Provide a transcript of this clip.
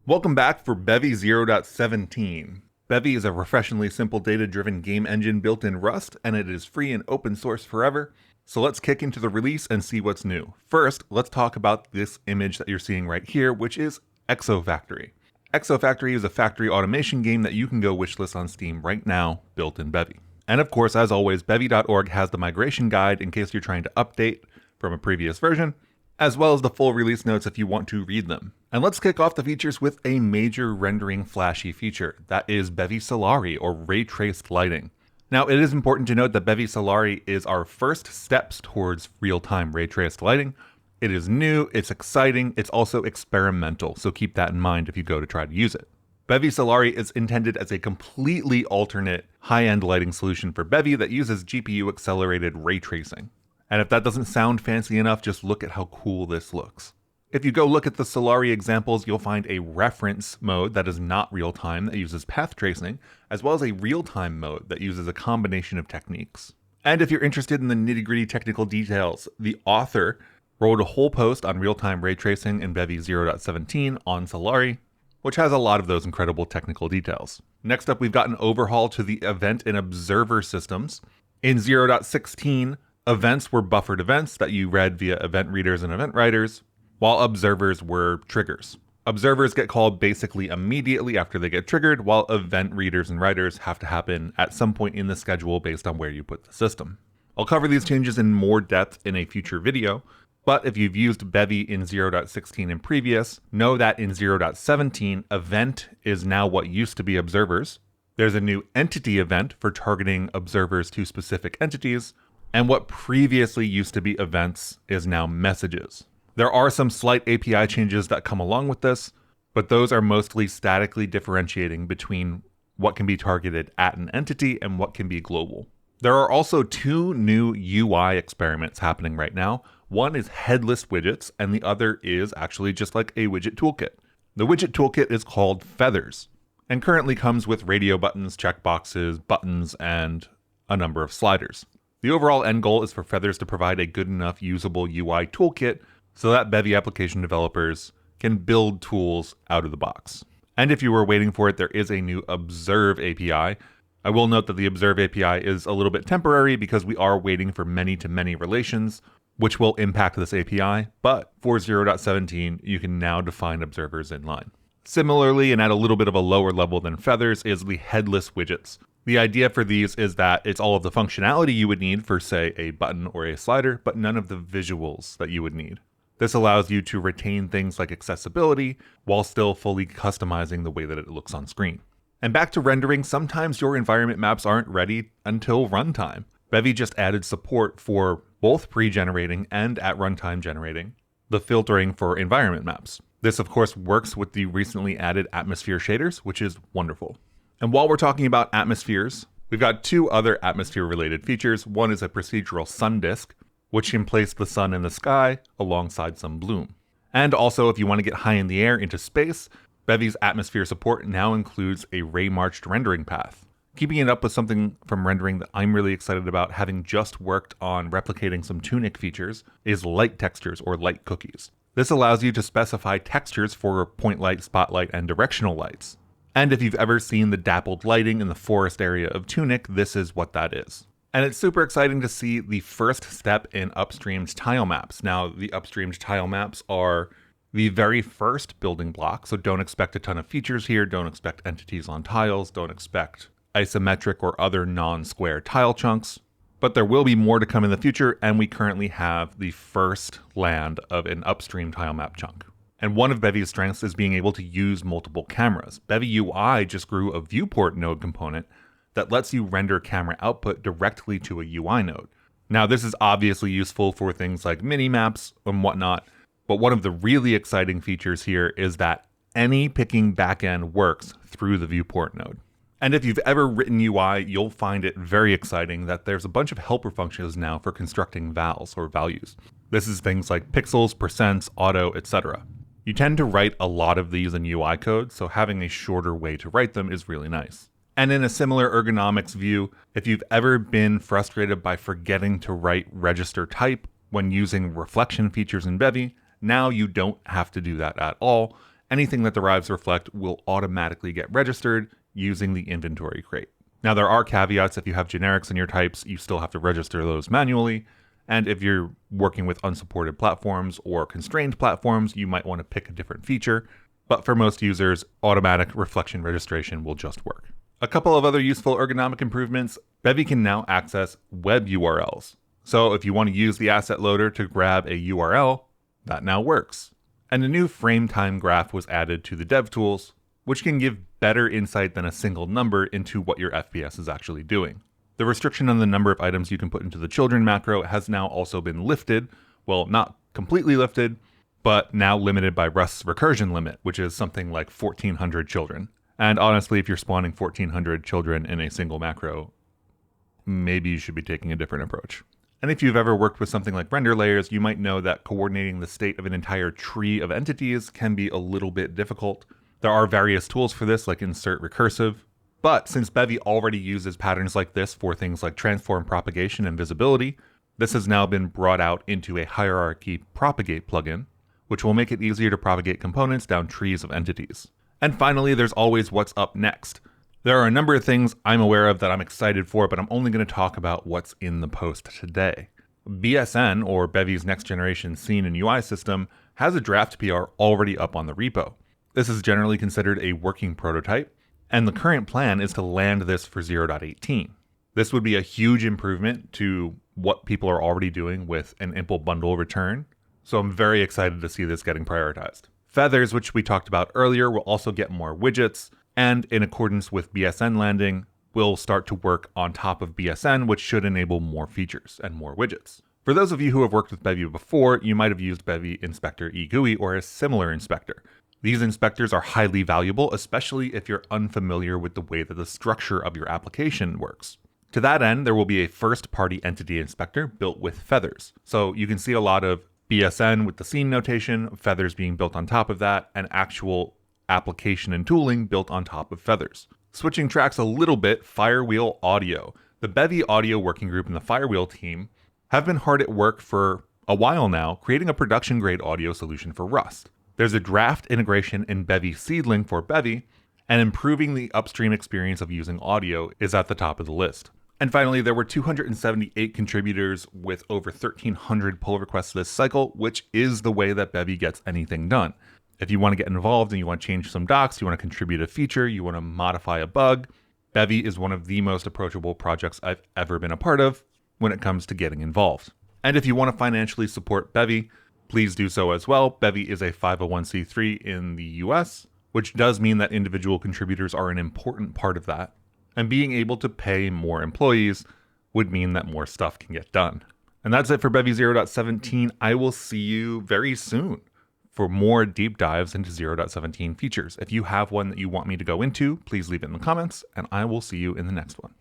Welcome back for Bevy 0.17. Bevy is a refreshingly simple data-driven game engine built in Rust, and it is free and open source forever. So let's kick into the release and see what's new. First, let's talk about this image that you're seeing right here, which is Exofactory. Exofactory is a factory automation game that you can go wishlist on Steam right now, built in Bevy. And of course, as always, Bevy.org has the migration guide in case you're trying to update from a previous version, as well as the full release notes if you want to read them. And let's kick off the features with a major rendering flashy feature, that is Bevy Solari, or ray traced lighting. Now, it is important to note that Bevy Solari is our first steps towards real-time ray traced lighting. It is new, it's exciting, it's also experimental, so keep that in mind if you go to try to use it. Bevy Solari is intended as a completely alternate high-end lighting solution for Bevy that uses GPU-accelerated ray tracing. And if that doesn't sound fancy enough, just look at how cool this looks. If you go look at the Solari examples, you'll find a reference mode that is not real-time that uses path tracing, as well as a real-time mode that uses a combination of techniques. And if you're interested in the nitty-gritty technical details, the author wrote a whole post on real-time ray tracing in Bevy 0.17 on Solari, which has a lot of those incredible technical details. Next up, we've got an overhaul to the event and observer systems. In 0.16, events were buffered events that you read via event readers and event writers, while observers were triggers. Observers get called basically immediately after they get triggered, while event readers and writers have to happen at some point in the schedule based on where you put the system. I'll cover these changes in more depth in a future video, but if you've used Bevy in 0.16 and previous, know that in 0.17, event is now what used to be observers. There's a new entity event for targeting observers to specific entities, and what previously used to be events is now messages. There are some slight API changes that come along with this, but those are mostly statically differentiating between what can be targeted at an entity and what can be global. There are also two new UI experiments happening right now. One is headless widgets, and the other is actually just like a widget toolkit. The widget toolkit is called Feathers, and currently comes with radio buttons, checkboxes, buttons, and a number of sliders. The overall end goal is for Feathers to provide a good enough usable UI toolkit so that Bevy application developers can build tools out of the box. And if you were waiting for it, there is a new Observe API. I will note that the Observe API is a little bit temporary because we are waiting for many-to-many relations, which will impact this API, but for 0.17, you can now define observers inline. Similarly, and at a little bit of a lower level than Feathers, is the headless widgets. The idea for these is that it's all of the functionality you would need for, say, a button or a slider, but none of the visuals that you would need. This allows you to retain things like accessibility while still fully customizing the way that it looks on screen. And back to rendering, sometimes your environment maps aren't ready until runtime. Bevy just added support for both pre-generating and at runtime generating the filtering for environment maps. This, of course, works with the recently added atmosphere shaders, which is wonderful. And while we're talking about atmospheres, we've got two other atmosphere-related features. One is a procedural sun disk, which can place the sun in the sky alongside some bloom. And also, if you want to get high in the air into space, Bevy's atmosphere support now includes a ray-marched rendering path. Keeping it up with something from rendering that I'm really excited about, having just worked on replicating some Tunic features, is light textures or light cookies. This allows you to specify textures for point light, spotlight, and directional lights. And if you've ever seen the dappled lighting in the forest area of Tunic, this is what that is. And it's super exciting to see the first step in upstreamed tile maps. Now, the upstreamed tile maps are the very first building block, so don't expect a ton of features here, don't expect entities on tiles, don't expect isometric or other non-square tile chunks, but there will be more to come in the future, and we currently have the first land of an upstream tile map chunk. And one of Bevy's strengths is being able to use multiple cameras. Bevy UI just grew a ViewportNode component that lets you render camera output directly to a UI node. Now, this is obviously useful for things like mini-maps and whatnot, but one of the really exciting features here is that any picking backend works through the viewport node. And if you've ever written UI, you'll find it very exciting that there's a bunch of helper functions now for constructing vals or values. This is things like pixels, percents, auto, etc. You tend to write a lot of these in UI code, so having a shorter way to write them is really nice. And in a similar ergonomics view, if you've ever been frustrated by forgetting to write register type when using reflection features in Bevy, now you don't have to do that at all, anything that derives reflect will automatically get registered using the inventory crate. Now, there are caveats. If you have generics in your types, you still have to register those manually. And if you're working with unsupported platforms or constrained platforms, you might want to pick a different feature. But for most users, automatic reflection registration will just work. A couple of other useful ergonomic improvements. Bevy can now access web URLs. So if you want to use the asset loader to grab a URL, that now works. And a new frame time graph was added to the dev tools, which can give better insight than a single number into what your FPS is actually doing. The restriction on the number of items you can put into the children macro has now also been lifted. Well, not completely lifted, but now limited by Rust's recursion limit, which is something like 1,400 children. And honestly, if you're spawning 1,400 children in a single macro, maybe you should be taking a different approach. And if you've ever worked with something like render layers, you might know that coordinating the state of an entire tree of entities can be a little bit difficult. There are various tools for this, like insert recursive. But since Bevy already uses patterns like this for things like transform propagation and visibility, this has now been brought out into a HierarchyPropagate plugin, which will make it easier to propagate components down trees of entities. And finally, there's always what's up next. There are a number of things I'm aware of that I'm excited for, but I'm only going to talk about what's in the post today. BSN, or Bevy's next generation scene and UI system, has a draft PR already up on the repo. This is generally considered a working prototype, and the current plan is to land this for 0.18. This would be a huge improvement to what people are already doing with an impl bundle return, so I'm very excited to see this getting prioritized. Feathers, which we talked about earlier, will also get more widgets, and in accordance with BSN landing, will start to work on top of BSN, which should enable more features and more widgets. For those of you who have worked with Bevy before, you might have used Bevy Inspector eGUI or a similar inspector. These inspectors are highly valuable, especially if you're unfamiliar with the way that the structure of your application works. To that end, there will be a first-party entity inspector built with feathers. So you can see a lot of BSN with the scene notation, feathers being built on top of that, and actual application and tooling built on top of feathers. Switching tracks a little bit, Firewheel Audio. The Bevy Audio Working Group and the Firewheel team have been hard at work for a while now, creating a production-grade audio solution for Rust. There's a draft integration in Bevy Seedling for Bevy, and improving the upstream experience of using audio is at the top of the list. And finally, there were 278 contributors with over 1,300 pull requests this cycle, which is the way that Bevy gets anything done. If you want to get involved and you want to change some docs, you want to contribute a feature, you want to modify a bug, Bevy is one of the most approachable projects I've ever been a part of when it comes to getting involved. And if you want to financially support Bevy, please do so as well. Bevy is a 501c3 in the US, which does mean that individual contributors are an important part of that. And being able to pay more employees would mean that more stuff can get done. And that's it for Bevy 0.17. I will see you very soon for more deep dives into 0.17 features. If you have one that you want me to go into, please leave it in the comments, and I will see you in the next one.